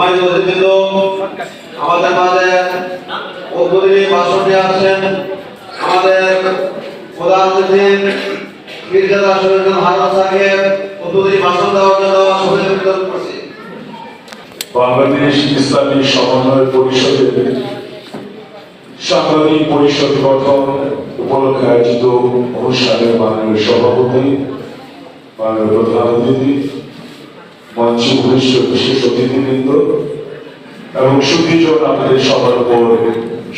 সম্মানিত অতিথিবৃন্দ, আমাদের মাঝে উদ্বোধনী ভাষণ নিয়ে আসছেন আমাদের প্রধান অতিথি পীরজাদা শহীদুল হাসান স্যারকে উদ্বোধনী ভাষণ দেওয়ার জন্য শুভেচ্ছা বিতরণ করছি। বাংলাদেশ ইসলামী সমন্বয় পরিষদের সাংবাদিক পরিষদ গঠন উপলক্ষে আয়োজিত অনুষ্ঠানের মাননীয় সভাপতি, মাননীয় প্রধান অতিথি, মঞ্চে উপবিষ্ট বিশেষ অতিথিবৃন্দ এবং সুধীজন আমাদের সবার উপর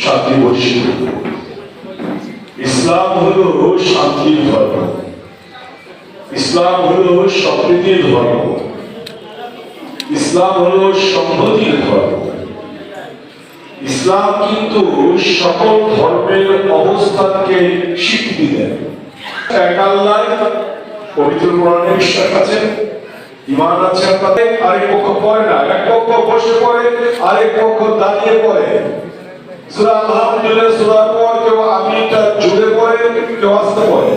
শান্তি বর্ষিত। ইসলাম হল শান্তির ধর্ম, ইসলাম হল সম্প্রীতির ধর্ম, ইসলাম হল সংহতির ধর্ম। ইসলাম কিন্তু সকল ধর্মের অবস্থানকে স্বীকৃতি দেয়। এক আল্লাহ, পবিত্র কোরআনে বিশ্বাস আছে, ঈমান আছে আপনাদের। আরেক পক্ষ পড়ে না, এক পক্ষ বসে পড়ে, আরেক পক্ষ দাঁড়িয়ে পড়ে। সূরা আলহামদুলিল্লাহ সূরার পর কেউ আমিনটা জুড়ে পড়ে, কেউ আস্তে পড়ে।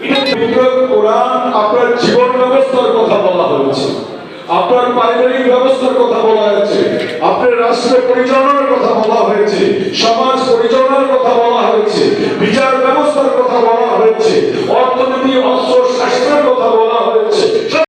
এটা পবিত্র কোরআন আপনার জীবন ব্যবস্থার কথা বলা হয়েছে, আপনার পারিবারিক ব্যবস্থার কথা বলা হয়েছে, আপনার রাষ্ট্র পরিচালনা